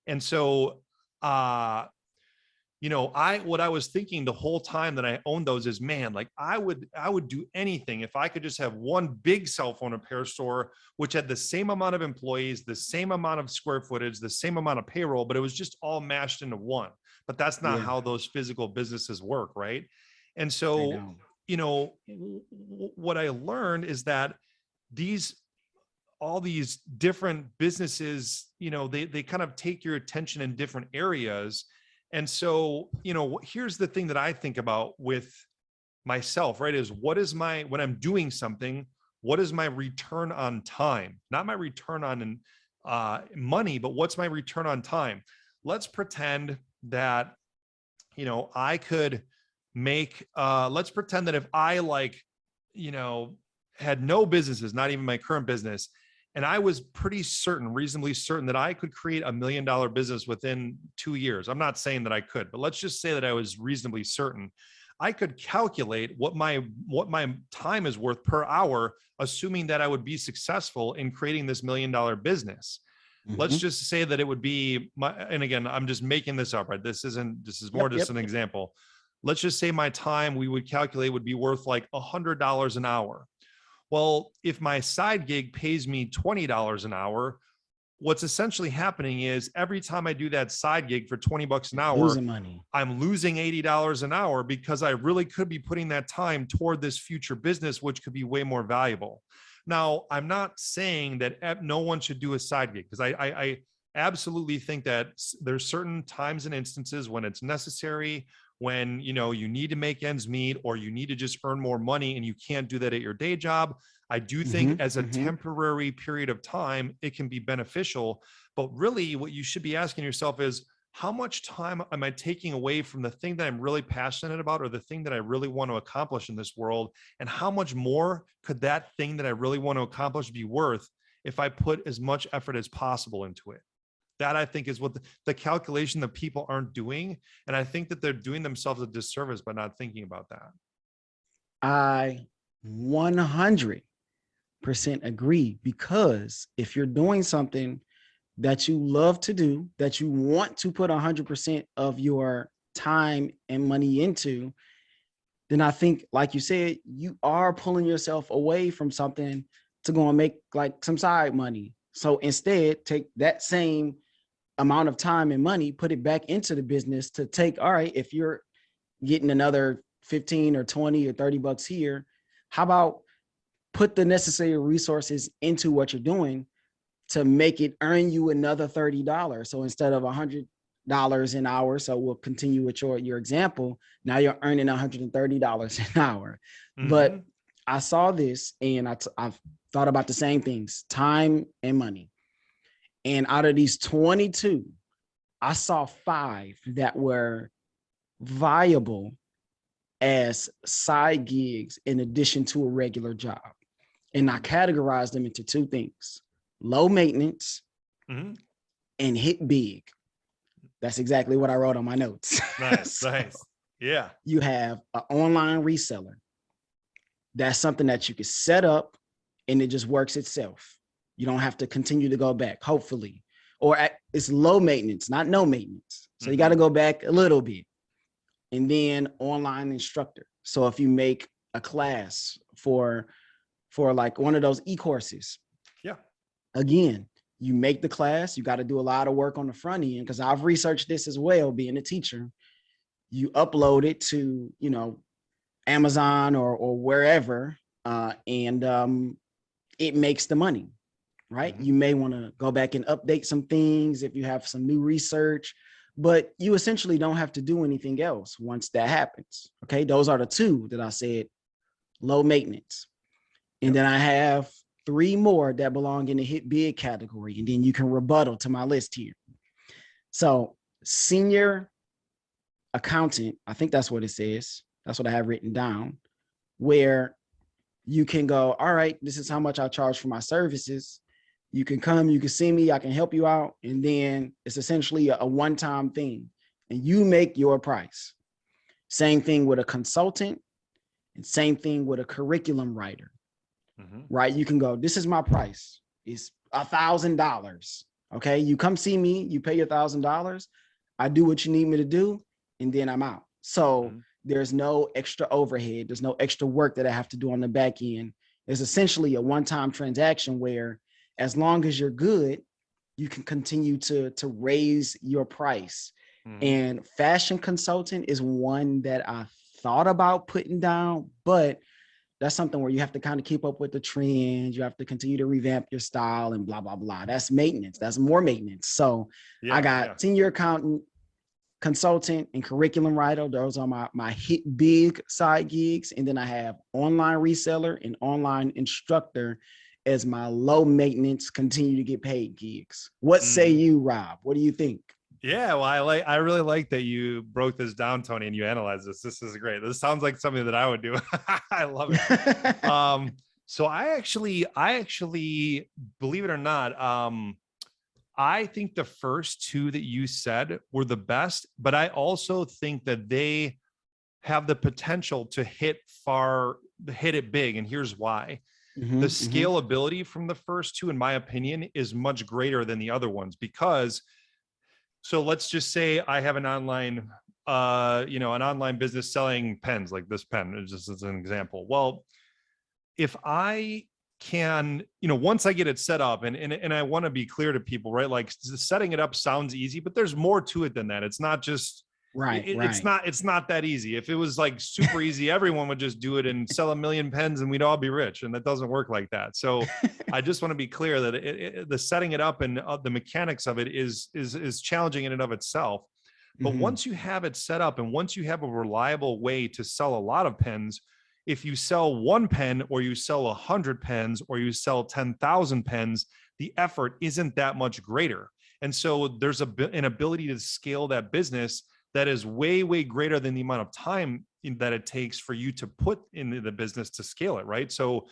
And so, uh, what I was thinking the whole time that I owned those is, man, like I would do anything if I could just have one big cell phone repair store, which had the same amount of employees, the same amount of square footage, the same amount of payroll, but it was just all mashed into one. But that's not Yeah, how those physical businesses work, right? And they so, don't. what I learned is that these all these different businesses, they kind of take your attention in different areas. And so, here's the thing that I think about with myself, right? Is when I'm doing something, what is my return on time? Not my return on money, but what's my return on time? Let's pretend that, I could make, let's pretend that if I you know, had no businesses, not even my current business, and I was pretty certain, reasonably certain, that I could create $1 million business within 2 years. I'm not saying that I could, but let's just say that I was reasonably certain. I could calculate what my time is worth per hour, assuming that I would be successful in creating this $1 million business. Let's Mhm. just say that it would be and again, I'm just making this up, right? This is more Yep, just yep, an yep. example. Let's just say my time, we would calculate, would be worth like $100 an hour. Well, if my side gig pays me $20 an hour, what's essentially happening is every time I do that side gig for $20 an hour, Losing money. I'm losing $80 an hour, because I really could be putting that time toward this future business, which could be way more valuable. Now, I'm not saying that no one should do a side gig, because I absolutely think that there's certain times and instances when it's necessary, when you need to make ends meet, or you need to just earn more money and you can't do that at your day job. I do think Mhm. as a Mhm. temporary period of time, it can be beneficial. But really, what you should be asking yourself is, how much time am I taking away from the thing that I'm really passionate about, or the thing that I really want to accomplish in this world? And how much more could that thing that I really want to accomplish be worth if I put as much effort as possible into it? That, I think, is what the calculation that people aren't doing. And I think that they're doing themselves a disservice by not thinking about that. I 100% agree, because if you're doing something that you love to do, that you want to put 100% of your time and money into, then I think, like you said, you are pulling yourself away from something to go and make like some side money. So instead, take that same amount of time and money, put it back into the business to take, all right, if you're getting another 15 or 20 or 30 bucks here, how about put the necessary resources into what you're doing to make it earn you another $30. So instead of $100 an hour, so we'll continue with your example, now you're earning $130 an hour. Mm-hmm. But I saw this and I've thought about the same things, time and money. And out of these 22, I saw 5 that were viable as side gigs in addition to a regular job. And I categorized them into 2 things: low maintenance Mm-hmm. and hit big. That's exactly what I wrote on my notes. Nice, So nice. Yeah. you have an online reseller. That's something that you can set up and it just works itself. You don't have to continue to go back, hopefully. Or it's low maintenance, not no maintenance. So you got to go back a little bit. And then online instructor. So if you make a class for like one of those e-courses, Yeah. again, you make the class, you got to do a lot of work on the front end, because I've researched this as well, being a teacher. You upload it to, Amazon or wherever, and it makes the money, right? Mm-hmm. You may want to go back and update some things if you have some new research, but you essentially don't have to do anything else once that happens. Okay, those are the 2 that I said, low maintenance. And then I have 3 more that belong in the hit big category, and then you can rebuttal to my list here. So senior accountant, I think that's what it says. That's what I have written down, where you can go, all right, this is how much I charge for my services. You can come, you can see me, I can help you out. And then it's essentially a one-time thing and you make your price. Same thing with a consultant and same thing with a curriculum writer, right? You can go, this is my price. It's $1,000. Okay. You come see me, you pay your $1,000. I do what you need me to do, and then I'm out. So there's no extra overhead. There's no extra work that I have to do on the back end. It's essentially a one-time transaction where, as long as you're good, you can continue to raise your price. And fashion consultant is one that I thought about putting down, but that's something where you have to kind of keep up with the trends. You have to continue to revamp your style and blah, blah, blah. That's maintenance. That's more maintenance. So I got senior accountant, consultant, and curriculum writer. Those are my hit big side gigs. And then I have online reseller and online instructor as my low maintenance, continue to get paid gigs. What say you, Rob? What do you think? Yeah, well, I really like that you broke this down, Tony, and you analyzed this. This is great. This sounds like something that I would do. I love it. So I actually, believe it or not, I think the first 2 that you said were the best, but I also think that they have the potential to hit it big. And here's why. The scalability from the first 2, in my opinion, is much greater than the other ones, because so let's just say I have an online, an online business selling pens, like this pen, just as an example. Well, if I can, once I get it set up, and I want to be clear to people, right? Like, setting it up sounds easy, but there's more to it than that. It's not just right. It's not that easy. If it was like super easy, everyone would just do it and sell 1 million pens and we'd all be rich. And that doesn't work like that. So I just want to be clear that the setting it up and the mechanics of it is challenging in and of itself. But once you have it set up and once you have a reliable way to sell a lot of pens, if you sell 1 pen or you sell 100 pens or you sell 10,000 pens, the effort isn't that much greater. And so there's an ability to scale that business that is way, way greater than the amount of time that it takes for you to put into the business to scale it, right? So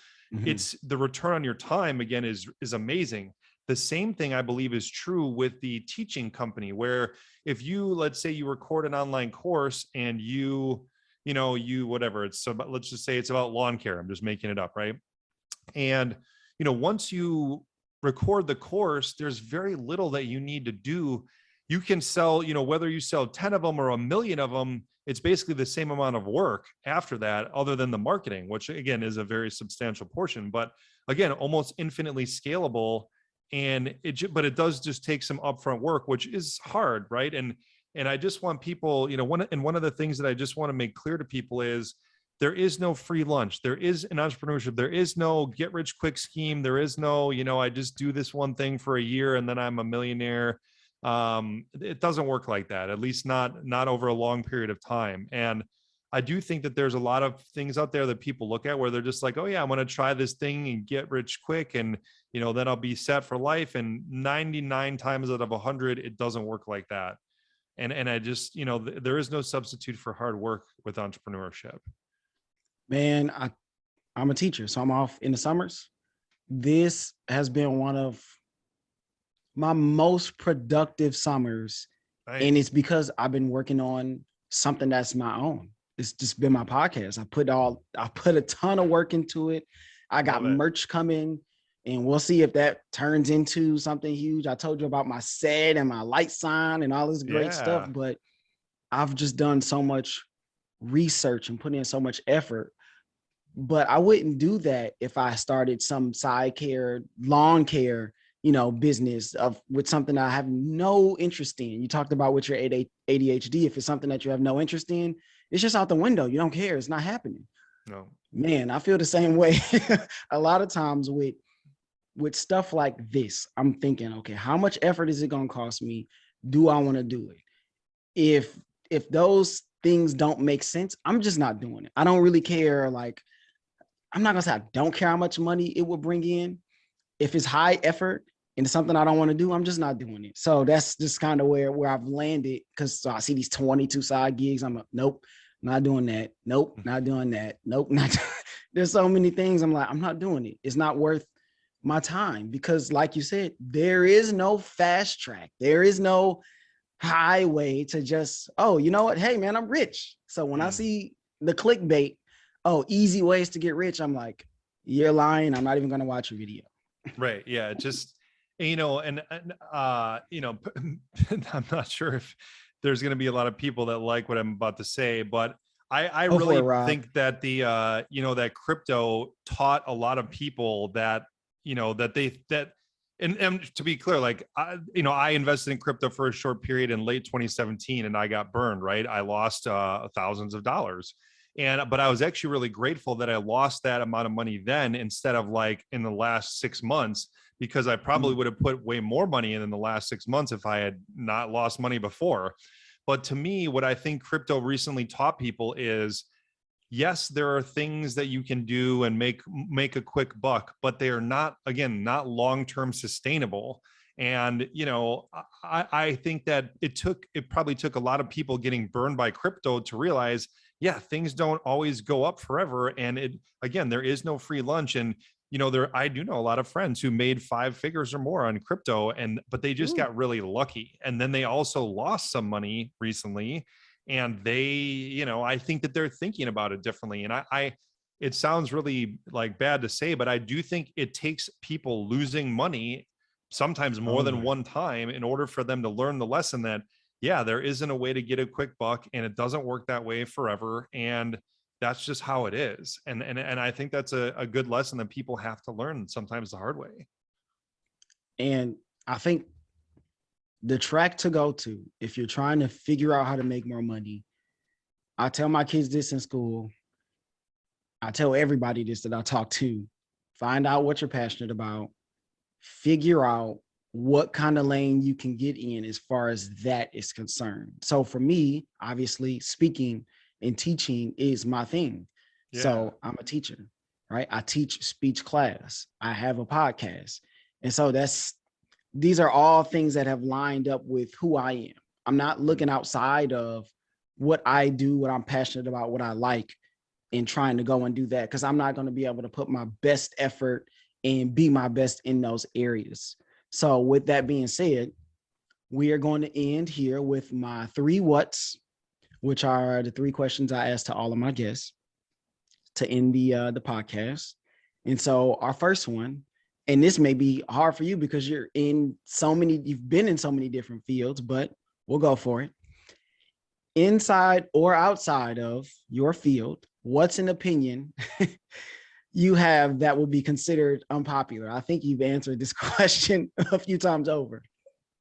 it's the return on your time, again, is amazing. The same thing I believe is true with the teaching company, where if you, let's say you record an online course and you whatever it's about, let's just say it's about lawn care. I'm just making it up, right? And, once you record the course, there's very little that you need to do. You can sell, whether you sell 10 of them or a million of them, it's basically the same amount of work after that, other than the marketing, which again is a very substantial portion, but again, almost infinitely scalable. And but it does just take some upfront work, which is hard, right? And I just want people, one of the things that I just want to make clear to people is there is no free lunch. There is an entrepreneurship. There is no get rich quick scheme. There is no, I just do this one thing for a year and then I'm a millionaire. It doesn't work like that, at least not over a long period of time. And I do think that there's a lot of things out there that people look at where they're just like, oh yeah, I'm going to try this thing and get rich quick. And, then I'll be set for life. And 99 times out of 100, it doesn't work like that. And I just, there is no substitute for hard work with entrepreneurship. Man, I'm a teacher, so I'm off in the summers. This has been one of my most productive summers. Nice. And it's because I've been working on something that's my own. It's just been my podcast. I put a ton of work into it. I got merch coming, and we'll see if that turns into something huge. I told you about my set and my light sign and all this great stuff, but I've just done so much research and put in so much effort. But I wouldn't do that if I started some side care, lawn care, business with something I have no interest in. You talked about with your ADHD. If it's something that you have no interest in, it's just out the window. You don't care. It's not happening. No, man, I feel the same way. A lot of times with stuff like this, I'm thinking, okay, how much effort is it going to cost me? Do I want to do it? If those things don't make sense, I'm just not doing it. I don't really care. Like, I'm not gonna say I don't care how much money it will bring in. If it's high effort and it's something I don't want to do, I'm just not doing it. So that's just kind of where I've landed, because I see these 22 side gigs. I'm like, nope, not doing that. Nope, not doing that. Nope, not. There's so many things. I'm like, I'm not doing it. It's not worth my time, because like you said, there is no fast track. There is no highway to just, oh, you know what? Hey man, I'm rich. So when I see the clickbait, oh, easy ways to get rich, I'm like, you're lying. I'm not even going to watch your video. Right. Yeah. Just, and I'm not sure if there's going to be a lot of people that like what I'm about to say, but I really think that that crypto taught a lot of people that, and to be clear, like, I invested in crypto for a short period in late 2017 and I got burned, right? I lost thousands of dollars. But I was actually really grateful that I lost that amount of money then, instead of like in the last 6 months, because I probably would have put way more money in the last 6 months if I had not lost money before. But to me, what I think crypto recently taught people is, yes, there are things that you can do and make a quick buck, but they are not long-term sustainable. And, I think that it probably took a lot of people getting burned by crypto to realize, yeah, things don't always go up forever. And there is no free lunch. And, I do know a lot of friends who made 5 figures or more on crypto, but they just got really lucky. And then they also lost some money recently. And they, I think that they're thinking about it differently. And it sounds really like bad to say, but I do think it takes people losing money sometimes more than one time in order for them to learn the lesson that, yeah, there isn't a way to get a quick buck, and it doesn't work that way forever. And that's just how it is. And I think that's a good lesson that people have to learn sometimes the hard way. And I think the track to go to, if you're trying to figure out how to make more money, I tell my kids this in school. I tell everybody this that I talk to: find out what you're passionate about, figure out what kind of lane you can get in as far as that is concerned. So for me, obviously, speaking and teaching is my thing. Yeah. So I'm a teacher, right? I teach speech class. I have a podcast. And so these are all things that have lined up with who I am. I'm not looking outside of what I do, what I'm passionate about, what I like, and trying to go and do that, because I'm not going to be able to put my best effort and be my best in those areas. So with that being said, we are going to end here with my 3 whats. which are the three questions I ask to all of my guests to end the podcast. And so our first one, and this may be hard for you because you've been in so many different fields, but we'll go for it. Inside or outside of your field, what's an opinion you have that will be considered unpopular? I think you've answered this question a few times over.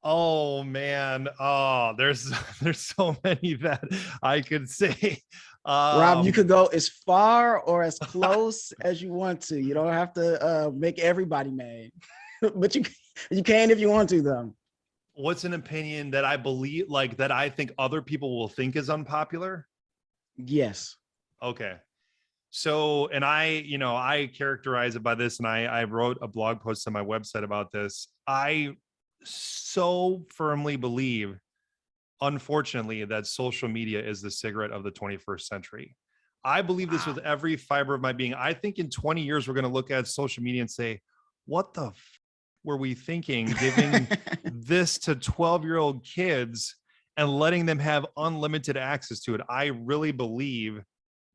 Oh man. Oh, there's so many that I could say. Rob, you could go as far or as close as you want to. You don't have to make everybody mad, but you can if you want to, though. What's an opinion that I believe, like that I think other people will think is unpopular? Yes. Okay. So, and I characterize it by this, and I wrote a blog post on my website about this. I so firmly believe, unfortunately, that social media is the cigarette of the 21st century. I believe this with every fiber of my being. I think in 20 years, we're going to look at social media and say, what the were we thinking giving this to 12-year-old kids and letting them have unlimited access to it? I really believe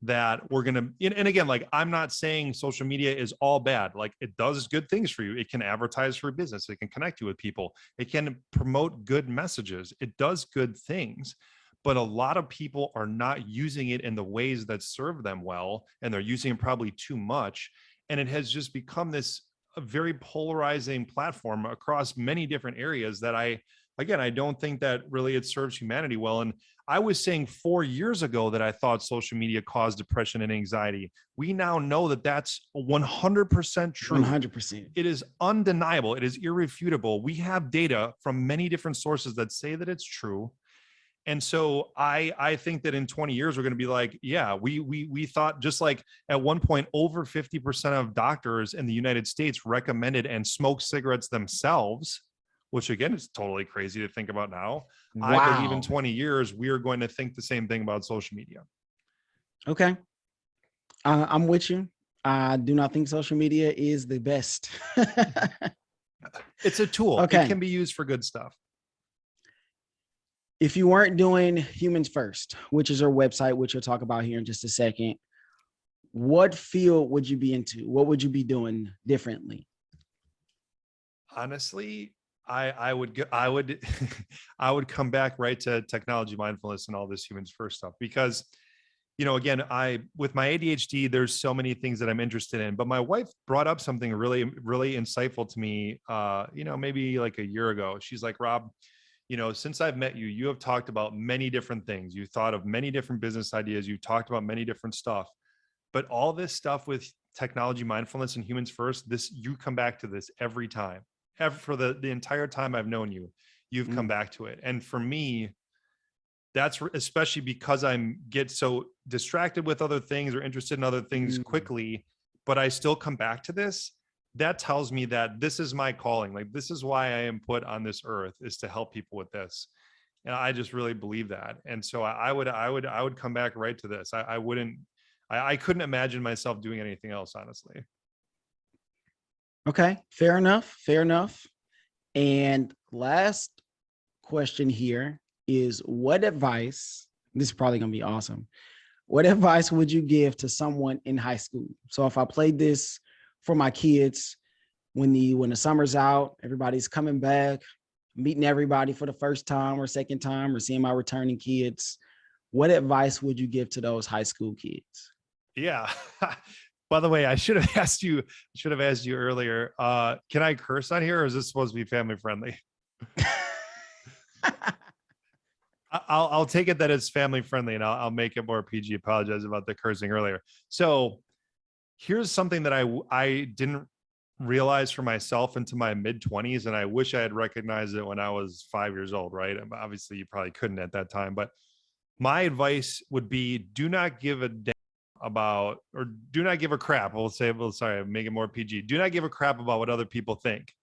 that we're going to, and again, like, I'm not saying social media is all bad. Like, it does good things for you. It can advertise for business. It can connect you with people. It can promote good messages. It does good things, but a lot of people are not using it in the ways that serve them well. And they're using it probably too much. And it has just become this a very polarizing platform across many different areas that I don't think that really it serves humanity well. And I was saying 4 years ago that I thought social media caused depression and anxiety. We now know that that's 100% true. 100%. It is undeniable. It is irrefutable. We have data from many different sources that say that it's true. And so I think that in 20 years, we're going to be like, yeah, we thought, just like at one point, over 50% of doctors in the United States recommended and smoked cigarettes themselves, which again is totally crazy to think about now. Wow. I believe in 20 years, we are going to think the same thing about social media. Okay. I'm with you. I do not think social media is the best. It's a tool. Okay. It can be used for good stuff. If you weren't doing Humans First, which is our website, which we'll talk about here in just a second, what field would you be into? What would you be doing differently? Honestly, I would I would come back right to technology, mindfulness, and all this Humans First stuff, because, again, with my ADHD, there's so many things that I'm interested in, but my wife brought up something really, really insightful to me, maybe like a year ago. She's like, Rob, since I've met you, you have talked about many different things. You thought of many different business ideas. You talked about many different stuff, but all this stuff with technology, mindfulness, and Humans First, you come back to this every time. For the entire time I've known you, you've come back to it. And for me, that's especially because get so distracted with other things or interested in other things quickly, but I still come back to this. That tells me that this is my calling. Like, this is why I am put on this earth, is to help people with this. And I just really believe that. And so I would come back right to this. I couldn't imagine myself doing anything else, honestly. Okay. Fair enough. And last question here is, what advice, this is probably going to be awesome. What advice would you give to someone in high school? So if I played this for my kids, when the summer's out, everybody's coming back, meeting everybody for the first time or second time, or seeing my returning kids, what advice would you give to those high school kids? Yeah. By the way, I should have asked you earlier. Can I curse on here, or is this supposed to be family friendly? I'll take it that it's family friendly, and I'll make it more PG. Apologize about the cursing earlier. So here's something that I didn't realize for myself into my mid-20s, and I wish I had recognized it when I was 5 years old, right? Obviously, you probably couldn't at that time, but my advice would be, do not give a damn about, or do not give a crap. Make it more PG. Do not give a crap about what other people think.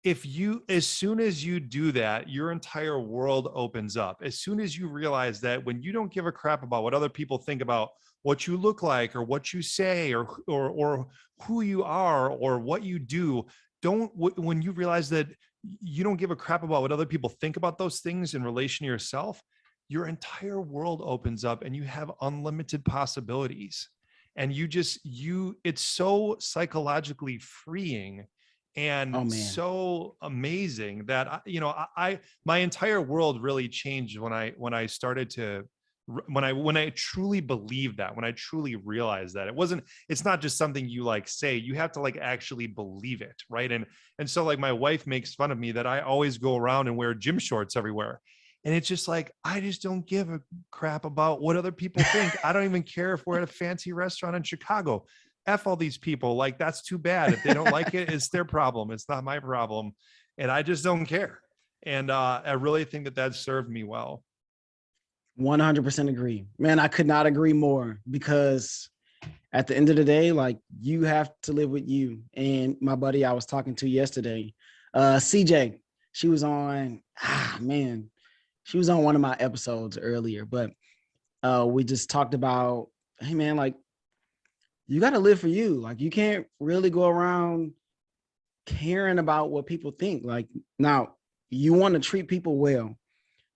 As soon as you do that, your entire world opens up. As soon as you realize that when you don't give a crap about what other people think about what you look like, or what you say, or who you are, or what you do, when you realize that you don't give a crap about what other people think about those things in relation to yourself, your entire world opens up and you have unlimited possibilities. And it's so psychologically freeing and Oh man. so amazing that my entire world really changed when I started to when I truly believed that, when I truly realized that it's not just something you like say, you have to like actually believe it, right? And so like my wife makes fun of me that I always go around and wear gym shorts everywhere. And it's just like, I just don't give a crap about what other people think. I don't even care if we're at a fancy restaurant in Chicago. F all these people. Like, that's too bad. If they don't like it, it's their problem. It's not my problem. And I just don't care. And I really think that that served me well. 100% agree. Man, I could not agree more, because at the end of the day, like, you have to live with you. And my buddy I was talking to yesterday, CJ, she was on, she was on one of my episodes earlier, but we just talked about, hey man, like, you got to live for you. Like, you can't really go around caring about what people think. Like, now you want to treat people well.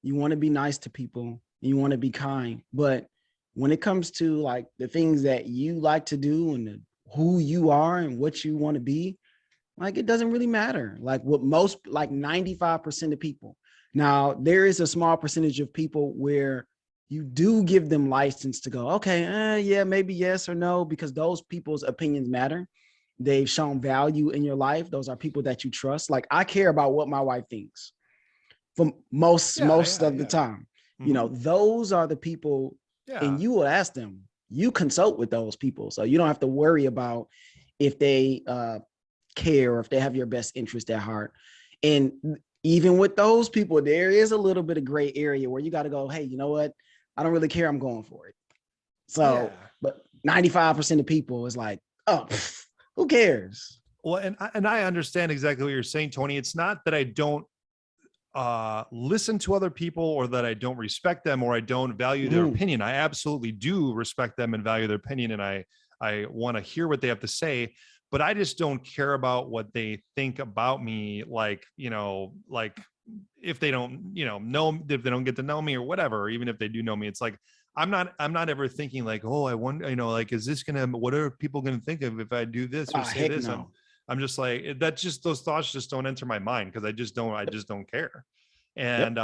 You want to be nice to people. You want to be kind. But when it comes to like the things that you like to do and who you are and what you want to be, like, it doesn't really matter. Like, what most, like 95% of people. Now, there is a small percentage of people where you do give them license to go, okay, yeah, maybe yes or no, because those people's opinions matter. They've shown value in your life. Those are people that you trust. Like, I care about what my wife thinks for most of the time. Mm-hmm. You know, those are the people, and you will ask them, you consult with those people. So you don't have to worry about if they care or if they have your best interest at heart. And even with those people, there is a little bit of gray area where you got to go, hey, you know what? I don't really care. I'm going for it. So, but 95% of people is like, oh, who cares? Well, and I understand exactly what you're saying, Tony. It's not that I don't listen to other people or that I don't respect them or I don't value their opinion. I absolutely do respect them and value their opinion. And I want to hear what they have to say, but I just don't care about what they think about me. Like, like if they don't, know, if they don't get to know me or whatever, or even if they do know me, it's like, I'm not ever thinking like, oh, I wonder, like, is this what are people going to think of if I do this or say this? No. I'm just like, that's just, those thoughts just don't enter my mind, because I just don't care. And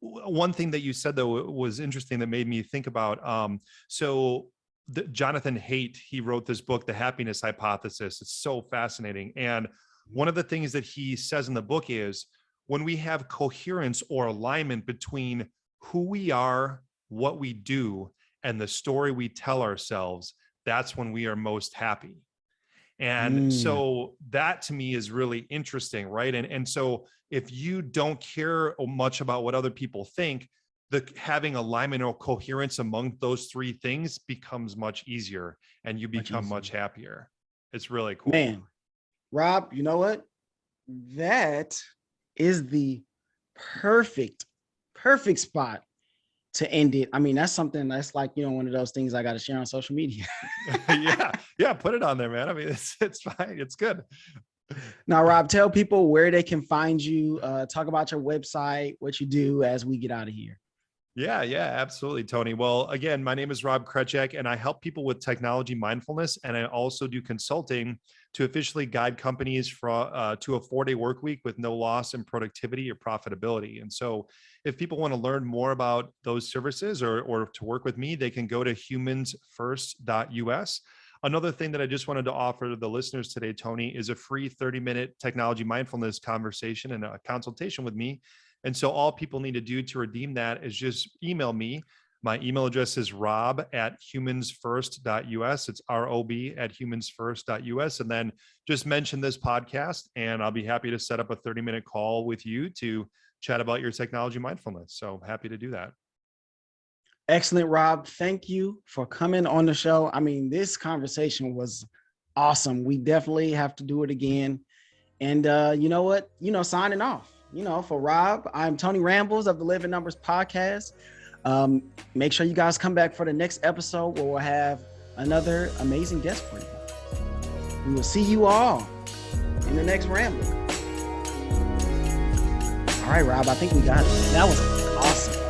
one thing that you said though was interesting that made me think about, Jonathan Haidt, he wrote this book, The Happiness Hypothesis. It's so fascinating. And one of the things that he says in the book is, when we have coherence or alignment between who we are, what we do, and the story we tell ourselves, that's when we are most happy. And so that to me is really interesting, right? And so if you don't care much about what other people think, having alignment or coherence among those three things becomes much easier, and you become much happier. It's really cool. Man, Rob, you know what? That is the perfect spot to end it. I mean, that's something that's like, one of those things I got to share on social media. yeah, put it on there, man. I mean, it's fine. It's good. Now, Rob, tell people where they can find you. Talk about your website, what you do as we get out of here. Yeah, absolutely, Tony. Well, again, my name is Rob Krecak, and I help people with technology mindfulness, and I also do consulting to officially guide companies to a 4-day work week with no loss in productivity or profitability. And so if people want to learn more about those services or to work with me, they can go to humansfirst.us. Another thing that I just wanted to offer the listeners today, Tony, is a free 30-minute technology mindfulness conversation and a consultation with me. And so all people need to do to redeem that is just email me. My email address is rob@humansfirst.us. It's rob@humansfirst.us. And then just mention this podcast, and I'll be happy to set up a 30-minute call with you to chat about your technology mindfulness. So happy to do that. Excellent, Rob. Thank you for coming on the show. I mean, this conversation was awesome. We definitely have to do it again. And you know what? Signing off. For Rob, I'm Tony Rambles of the Living Numbers podcast. Make sure you guys come back for the next episode where we'll have another amazing guest for you. We will see you all in the next Ramble. All right, Rob, I think we got it. That was awesome.